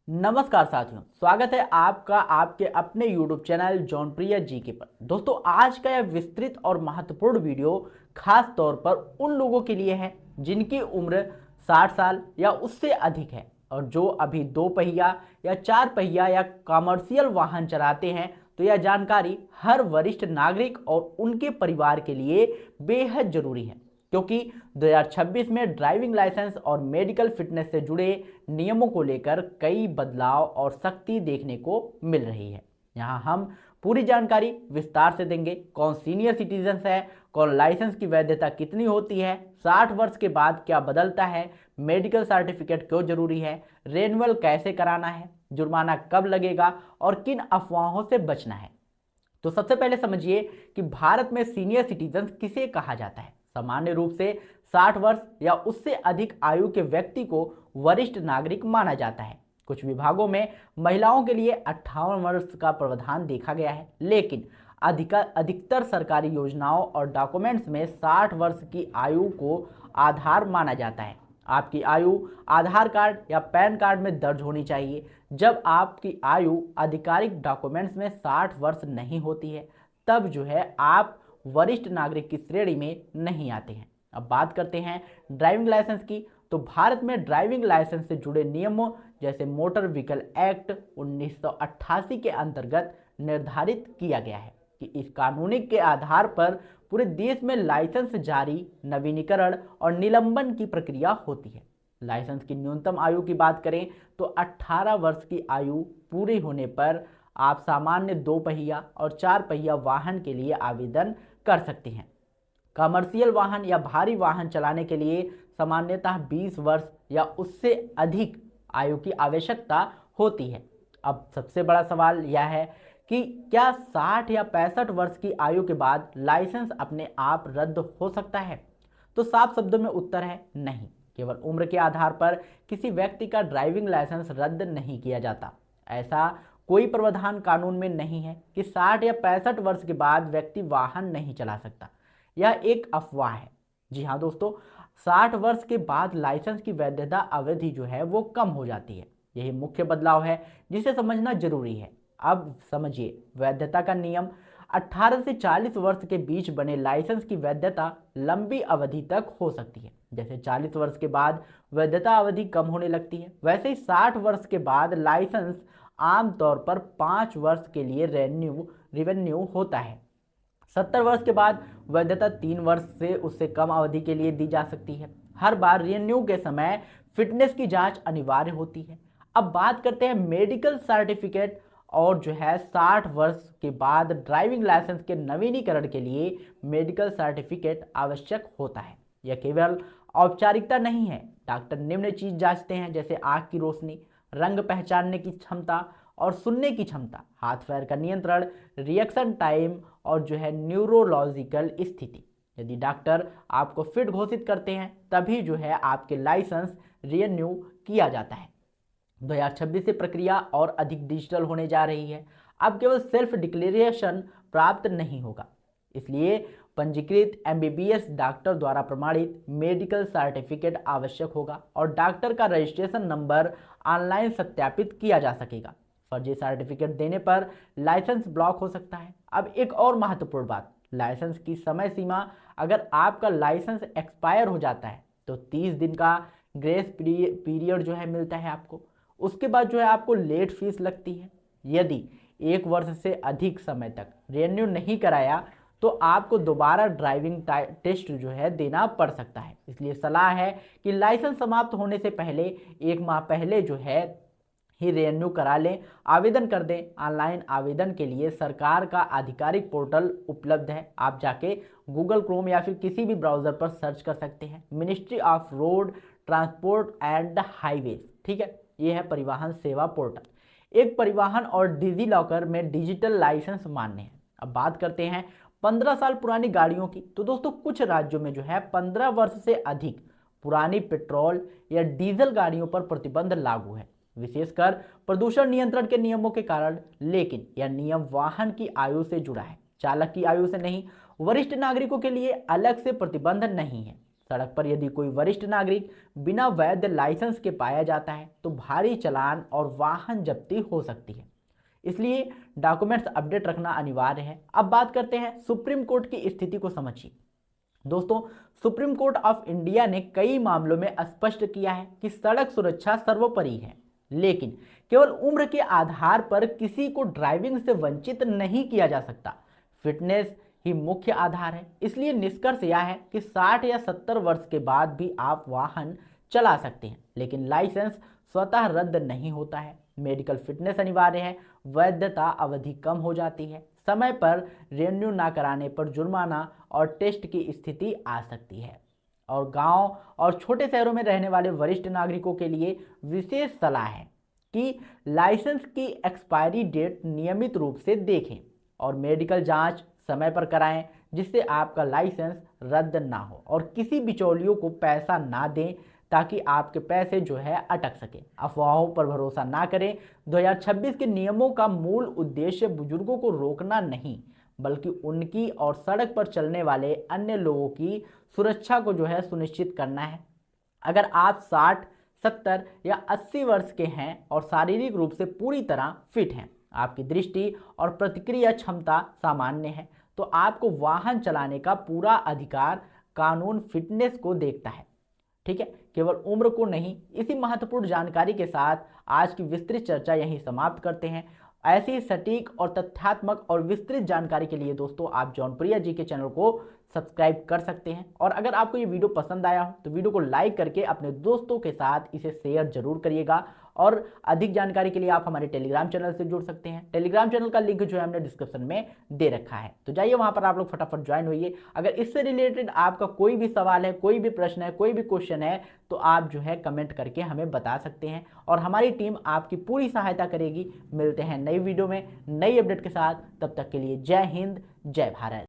नमस्कार साथियों, स्वागत है आपका आपके अपने YouTube चैनल जॉनप्रिय जीके पर। दोस्तों, आज का यह विस्तृत और महत्वपूर्ण वीडियो खास तौर पर उन लोगों के लिए है जिनकी उम्र 60 साल या उससे अधिक है और जो अभी दो पहिया या चार पहिया या कमर्शियल वाहन चलाते हैं। तो यह जानकारी हर वरिष्ठ नागरिक और उनके परिवार के लिए बेहद जरूरी है, क्योंकि 2026 में ड्राइविंग लाइसेंस और मेडिकल फिटनेस से जुड़े नियमों को लेकर कई बदलाव और सख्ती देखने को मिल रही है। यहाँ हम पूरी जानकारी विस्तार से देंगे। कौन सीनियर सिटीजन है, कौन लाइसेंस की वैधता कितनी होती है, 60 वर्ष के बाद क्या बदलता है, मेडिकल सर्टिफिकेट क्यों जरूरी है, रेन्युअल कैसे कराना है, जुर्माना कब लगेगा और किन अफवाहों से बचना है। तो सबसे पहले समझिए कि भारत में सीनियर सिटीजन किसे कहा जाता है। सामान्य रूप से 60 वर्ष या उससे अधिक आयु के व्यक्ति को वरिष्ठ नागरिक माना जाता है। कुछ विभागों में महिलाओं के लिए 58 वर्ष का प्रावधान देखा गया है, लेकिन अधिकतर सरकारी योजनाओं और डॉक्यूमेंट्स में 60 वर्ष की आयु को आधार माना जाता है। आपकी आयु आधार कार्ड या पैन कार्ड में दर्ज होनी चाहिए। जब आपकी आयु आधिकारिक डॉक्यूमेंट्स में 60 वर्ष नहीं होती है, तब जो है आप वरिष्ठ नागरिक की श्रेणी में नहीं आते हैं। अब बात करते हैं ड्राइविंग लाइसेंस की। तो भारत में ड्राइविंग लाइसेंस से जुड़े नियमों जैसे मोटर व्हीकल एक्ट 1988 के अंतर्गत निर्धारित किया गया है कि इस कानूनी के आधार पर पूरे देश में लाइसेंस जारी, नवीनीकरण और निलंबन की प्रक्रिया होती है। लाइसेंस की न्यूनतम आयु की बात करें तो 18 वर्ष की आयु पूरी होने पर आप सामान्य दो पहिया और चार पहिया वाहन के लिए आवेदन कर सकते हैं। कमर्शियल वाहन या भारी वाहन चलाने के लिए सामान्यतः 20 वर्ष या उससे अधिक आयु की आवश्यकता होती है। अब सबसे बड़ा सवाल यह है कि क्या 60 या 65 वर्ष की आयु के बाद लाइसेंस अपने आप रद्द हो सकता है? तो साफ शब्दों में उत्तर है नहीं। केवल उम्र के आधार पर किसी व्यक्ति का ड्राइविंग लाइसेंस रद्द नहीं किया जाता। ऐसा कोई प्रावधान कानून में नहीं है कि 60 या 65 वर्ष के बाद व्यक्ति वाहन नहीं चला सकता। यह एक अफवाह है। जी हाँ दोस्तों, 60 वर्ष के बाद लाइसेंस की वैधता अवधि जो है वो कम हो जाती है। यही मुख्य बदलाव है जिसे समझना जरूरी है। अब समझिए वैधता का नियम। 18 से 40 वर्ष के बीच बने लाइसेंस की वैधता लंबी अवधि तक हो सकती है। जैसे 40 वर्ष के बाद वैधता अवधि कम होने लगती है, वैसे ही 60 वर्ष के बाद लाइसेंस आमतौर पर 5 वर्ष के लिए रिवेन्यू होता है। 70 वर्ष के बाद वैधता 3 वर्ष से उससे कम अवधि के लिए दी जा सकती है। हर बार रिन्यू के समय फिटनेस की जांच अनिवार्य होती है। अब बात करते हैं मेडिकल सर्टिफिकेट और जो है 60 वर्ष के बाद ड्राइविंग लाइसेंस के नवीनीकरण के लिए मेडिकल सर्टिफिकेट आवश्यक होता है। यह केवल औपचारिकता नहीं है। डॉक्टर निम्न चीज जांचते हैं, जैसे आंख की रोशनी, रंग पहचानने की क्षमता और सुनने की क्षमता, हाथ पैर का नियंत्रण, रिएक्शन टाइम और जो है न्यूरोलॉजिकल स्थिति। यदि डॉक्टर आपको फिट घोषित करते हैं तभी जो है आपके लाइसेंस रिन्यू किया जाता है। 2026 से प्रक्रिया और अधिक डिजिटल होने जा रही है। अब केवल सेल्फ डिक्लेरेशन प्राप्त नहीं होगा, इसलिए पंजीकृत एमबीबीएस डॉक्टर द्वारा प्रमाणित मेडिकल सर्टिफिकेट आवश्यक होगा और डॉक्टर का रजिस्ट्रेशन नंबर ऑनलाइन सत्यापित किया जा सकेगा। फर्जी सर्टिफिकेट देने पर लाइसेंस ब्लॉक हो सकता है। अब एक और महत्वपूर्ण बात, लाइसेंस की समय सीमा। अगर आपका लाइसेंस एक्सपायर हो जाता है तो 30 दिन का ग्रेस पीरियड जो है मिलता है आपको। उसके बाद जो है आपको लेट फीस लगती है। यदि 1 वर्ष से अधिक समय तक रिन्यू नहीं कराया तो आपको दोबारा ड्राइविंग टेस्ट जो है देना पड़ सकता है। इसलिए सलाह है कि लाइसेंस समाप्त होने से पहले 1 माह पहले जो है ही रिन्यू करा लें, आवेदन कर दें। ऑनलाइन आवेदन के लिए सरकार का आधिकारिक पोर्टल उपलब्ध है। आप जाके गूगल क्रोम या फिर किसी भी ब्राउजर पर सर्च कर सकते हैं, ministry of road transport and highways. ठीक है, ये है परिवहन सेवा पोर्टल। एक परिवहन और डिजी लॉकर में डिजिटल लाइसेंस मान्य है। अब बात करते हैं 15 साल पुरानी गाड़ियों की। तो दोस्तों, कुछ राज्यों में जो है 15 वर्ष से अधिक पुरानी पेट्रोल या डीजल गाड़ियों पर प्रतिबंध लागू है, विशेषकर प्रदूषण नियंत्रण के नियमों के कारण। लेकिन यह नियम वाहन की आयु से जुड़ा है, चालक की आयु से नहीं। वरिष्ठ नागरिकों के लिए अलग से प्रतिबंध नहीं है। सड़क पर यदि कोई वरिष्ठ नागरिक बिना वैध लाइसेंस के पाया जाता है तो भारी चालान और वाहन जब्ती हो सकती है। इसलिए डॉक्यूमेंट्स अपडेट रखना अनिवार्य है। अब बात करते हैं सुप्रीम कोर्ट की स्थिति को समझिए। दोस्तों, सुप्रीम कोर्ट ऑफ इंडिया ने कई मामलों में स्पष्ट किया है कि सड़क सुरक्षा सर्वोपरि है, लेकिन केवल उम्र के आधार पर किसी को ड्राइविंग से वंचित नहीं किया जा सकता। फिटनेस ही मुख्य आधार है। इसलिए निष्कर्ष यह है कि 60 या 70 वर्ष के बाद भी आप वाहन चला सकते हैं, लेकिन लाइसेंस स्वतः रद्द नहीं होता है। मेडिकल फिटनेस अनिवार्य है, वैधता अवधि कम हो जाती है, समय पर रिन्यू ना कराने पर जुर्माना और टेस्ट की स्थिति आ सकती है। और गांव और छोटे शहरों में रहने वाले वरिष्ठ नागरिकों के लिए विशेष सलाह है कि लाइसेंस की एक्सपायरी डेट नियमित रूप से देखें और मेडिकल जांच समय पर कराएं, जिससे आपका लाइसेंस रद्द ना हो, और किसी बिचौलियों को पैसा ना दें ताकि आपके पैसे जो है अटक सके। अफवाहों पर भरोसा ना करें। 2026 के नियमों का मूल उद्देश्य बुजुर्गों को रोकना नहीं, बल्कि उनकी और सड़क पर चलने वाले अन्य लोगों की सुरक्षा को जो है सुनिश्चित करना है। अगर आप 60, 70 या 80 वर्ष के हैं और शारीरिक रूप से पूरी तरह फिट हैं, आपकी दृष्टि और प्रतिक्रिया क्षमता सामान्य है, तो आपको वाहन चलाने का पूरा अधिकार। कानून फिटनेस को देखता है, ठीक है, केवल उम्र को नहीं। इसी महत्वपूर्ण जानकारी के साथ आज की विस्तृत चर्चा यहीं समाप्त करते हैं। ऐसी सटीक और तथ्यात्मक और विस्तृत जानकारी के लिए दोस्तों आप जॉनप्रिया जी के चैनल को सब्सक्राइब कर सकते हैं। और अगर आपको ये वीडियो पसंद आया हो तो वीडियो को लाइक करके अपने दोस्तों के साथ इसे शेयर जरूर करिएगा। और अधिक जानकारी के लिए आप हमारे टेलीग्राम चैनल से जुड़ सकते हैं। टेलीग्राम चैनल का लिंक जो है हमने डिस्क्रिप्शन में दे रखा है, तो जाइए वहां पर आप लोग फटाफट ज्वाइन होइए। अगर इससे रिलेटेड आपका कोई भी सवाल है, कोई भी प्रश्न है, कोई भी क्वेश्चन है, तो आप जो है कमेंट करके हमें बता सकते हैं और हमारी टीम आपकी पूरी सहायता करेगी। मिलते हैं नई वीडियो में नई अपडेट के साथ, तब तक के लिए जय हिंद, जय भारत।